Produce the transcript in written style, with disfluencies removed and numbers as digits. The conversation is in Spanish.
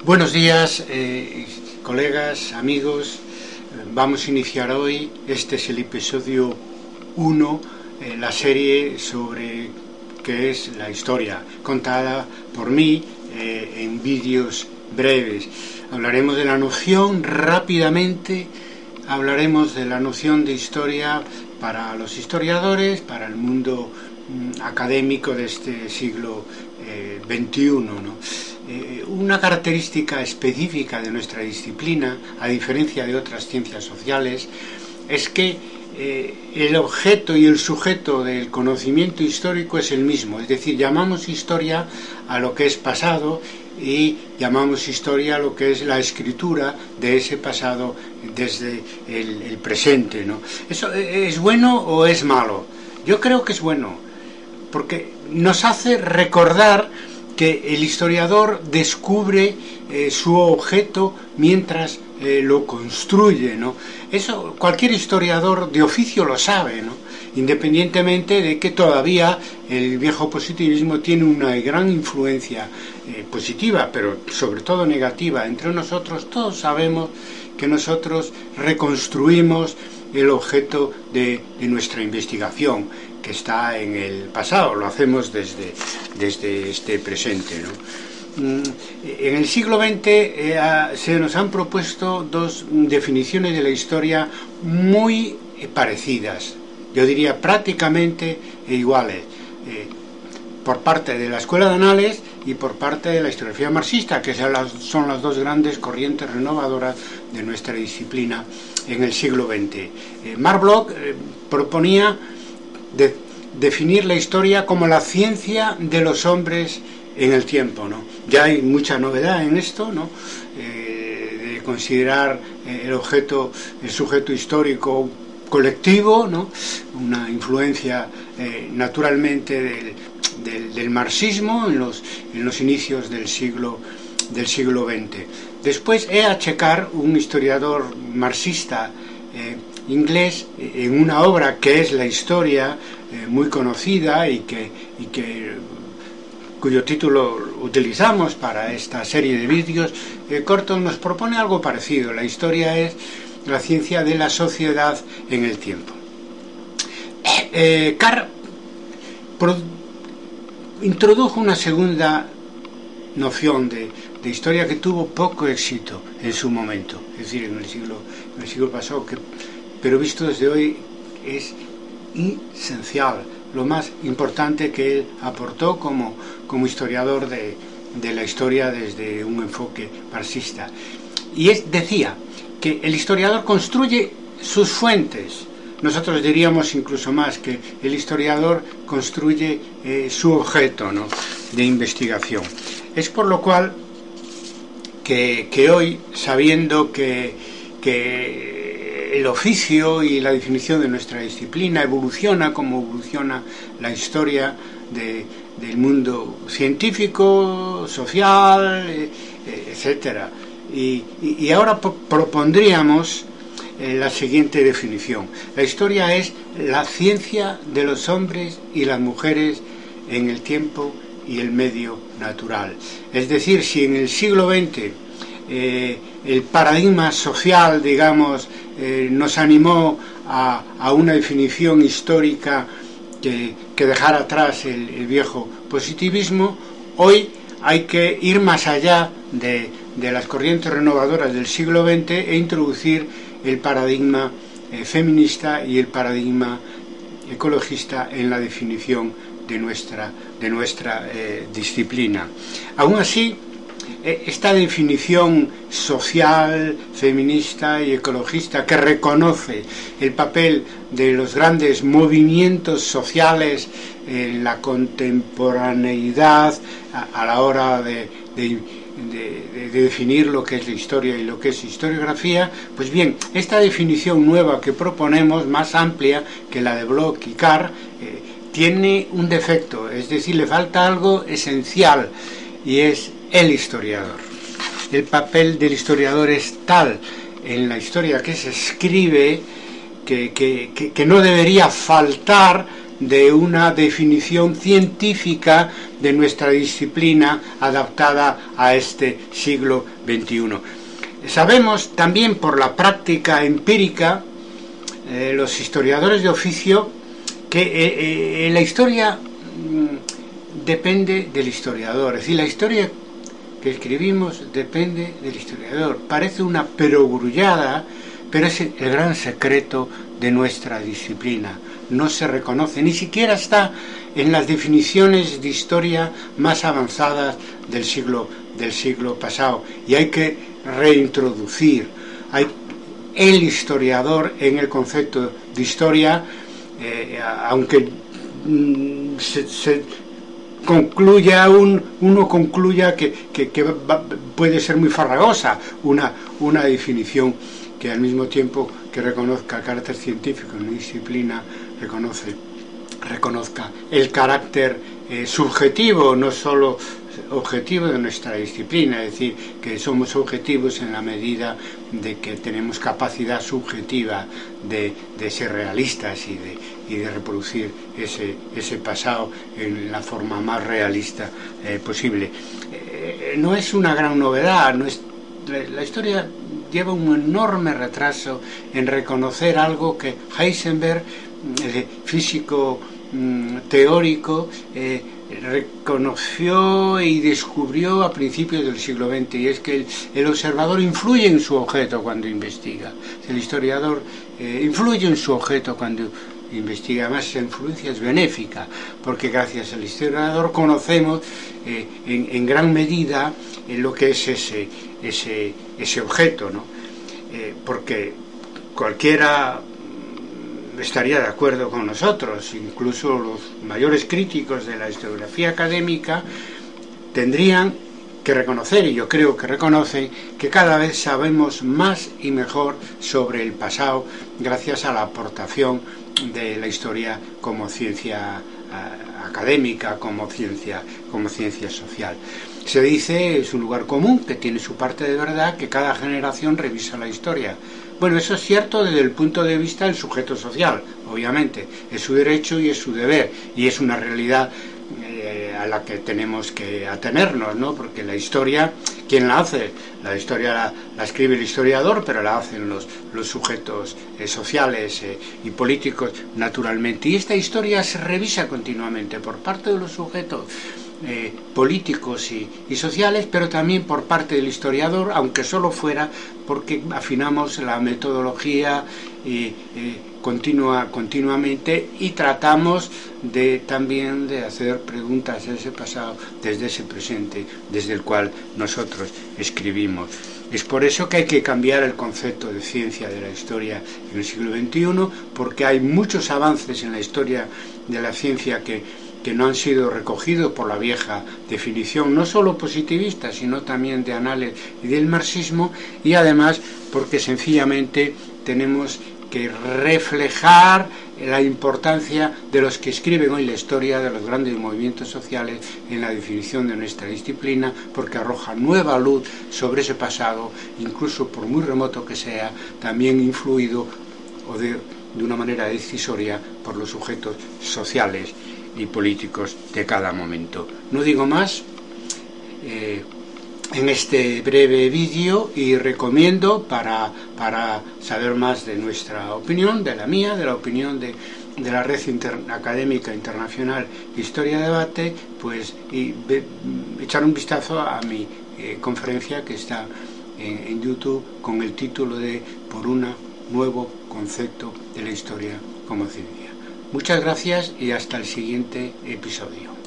Buenos días, colegas, amigos. Vamos a iniciar hoy, este es el episodio 1, la serie sobre qué es la historia, contada por mí en vídeos breves. Hablaremos de la noción rápidamente, hablaremos de la noción de historia para los historiadores, para el mundo académico de este siglo XXI, ¿no? Una característica específica de nuestra disciplina, a diferencia de otras ciencias sociales, es que el objeto y el sujeto del conocimiento histórico es el mismo, es decir, llamamos historia a lo que es pasado y llamamos historia a lo que es la escritura de ese pasado desde el presente, ¿no? ¿Eso es bueno o es malo? Yo creo que es bueno, porque nos hace recordar que el historiador descubre su objeto mientras lo construye, ¿no? Eso cualquier historiador de oficio lo sabe, ¿no? Independientemente de que todavía el viejo positivismo tiene una gran influencia positiva, pero sobre todo negativa entre nosotros. Todos sabemos que nosotros reconstruimos el objeto de nuestra investigación, que está en el pasado, lo hacemos desde este presente, ¿no? En el siglo XX se nos han propuesto dos definiciones de la historia muy parecidas, yo diría prácticamente iguales, por parte de la Escuela de Anales y por parte de la historiografía marxista, que son las dos grandes corrientes renovadoras de nuestra disciplina en el siglo XX. Marc Bloch proponía definir la historia como la ciencia de los hombres en el tiempo, ¿no? Ya hay mucha novedad en esto, ¿no? De considerar el sujeto histórico colectivo, ¿no? Una influencia naturalmente del marxismo en los inicios del siglo XX. Después E.H. Carr, un historiador marxista inglés, en una obra que es La historia, muy conocida y cuyo título utilizamos para esta serie de vídeos cortos, nos propone algo parecido. La historia es la ciencia de la sociedad en el tiempo. Carr introdujo una segunda noción de historia que tuvo poco éxito en su momento, es decir, en el siglo pasado, pero visto desde hoy es esencial, lo más importante que él aportó como historiador de la historia desde un enfoque marxista. Y decía que el historiador construye sus fuentes. Nosotros diríamos incluso más que el historiador construye su objeto, ¿no?, de investigación. Es por lo cual que hoy, sabiendo que el oficio y la definición de nuestra disciplina evoluciona como evoluciona la historia del mundo científico, social, etcétera. Y ahora propondríamos la siguiente definición. La historia es la ciencia de los hombres y las mujeres en el tiempo y el medio natural. Es decir, si en el siglo XX el paradigma social, digamos, nos animó a una definición histórica que dejara atrás el viejo positivismo, hoy hay que ir más allá de las corrientes renovadoras del siglo XX e introducir el paradigma feminista y el paradigma ecologista en la definición de nuestra disciplina. Aún así, esta definición social, feminista y ecologista, que reconoce el papel de los grandes movimientos sociales en la contemporaneidad a la hora de definir lo que es la historia y lo que es historiografía, pues bien, esta definición nueva que proponemos, más amplia que la de Bloch y Carr, tiene un defecto, es decir, le falta algo esencial, y es el historiador. El papel del historiador es tal en la historia que se escribe que no debería faltar de una definición científica de nuestra disciplina adaptada a este siglo XXI. Sabemos también por la práctica empírica, los historiadores de oficio, que la historia depende del historiador, es decir, la historia que escribimos depende del historiador. Parece una perogrullada, pero es el gran secreto de nuestra disciplina. No se reconoce, ni siquiera está en las definiciones de historia más avanzadas del siglo pasado, y hay que reintroducir el historiador en el concepto de historia, aunque se concluya uno concluya que puede ser muy farragosa una definición que al mismo tiempo que reconozca el carácter científico en una disciplina, reconozca el carácter subjetivo, no solo objetivo de nuestra disciplina, es decir, que somos objetivos en la medida de que tenemos capacidad subjetiva de ser realistas y de reproducir ese pasado en la forma más realista posible. No es una gran novedad, la historia lleva un enorme retraso en reconocer algo que Heisenberg, físico teórico, reconoció y descubrió a principios del siglo XX, y es que el observador influye en su objeto cuando investiga. El historiador influye en su objeto cuando investiga. Además, esa influencia es benéfica, porque gracias al historiador conocemos en gran medida lo que es ese objeto, ¿no? Porque cualquiera estaría de acuerdo con nosotros, incluso los mayores críticos de la historiografía académica tendrían que reconocer, y yo creo que reconocen, que cada vez sabemos más y mejor sobre el pasado gracias a la aportación de la historia como ciencia académica, como ciencia social. Se dice, es un lugar común, que tiene su parte de verdad, que cada generación revisa la historia. Bueno, eso es cierto desde el punto de vista del sujeto social, obviamente. Es su derecho y es su deber, y es una realidad a la que tenemos que atenernos, ¿no? Porque la historia, ¿quién la hace? La historia la escribe el historiador, pero la hacen los sujetos sociales y políticos, naturalmente. Y esta historia se revisa continuamente por parte de los sujetos políticos y sociales, pero también por parte del historiador, aunque solo fuera porque afinamos la metodología continuamente, y tratamos también de hacer preguntas de ese pasado desde ese presente, desde el cual nosotros escribimos. Es por eso que hay que cambiar el concepto de ciencia de la historia en el siglo XXI, porque hay muchos avances en la historia de la ciencia que no han sido recogidos por la vieja definición, no solo positivista, sino también de Annales y del marxismo, y además porque sencillamente tenemos que reflejar la importancia de los que escriben hoy la historia de los grandes movimientos sociales en la definición de nuestra disciplina, porque arroja nueva luz sobre ese pasado, incluso por muy remoto que sea, también influido de una manera decisoria por los sujetos sociales y políticos de cada momento. No digo más en este breve vídeo, y recomiendo para saber más de nuestra opinión, de la mía, de la opinión de la Red Académica Internacional Historia Debate, pues echar un vistazo a mi conferencia que está en YouTube con el título de Por un nuevo concepto de la historia como ciencia. Muchas gracias y hasta el siguiente episodio.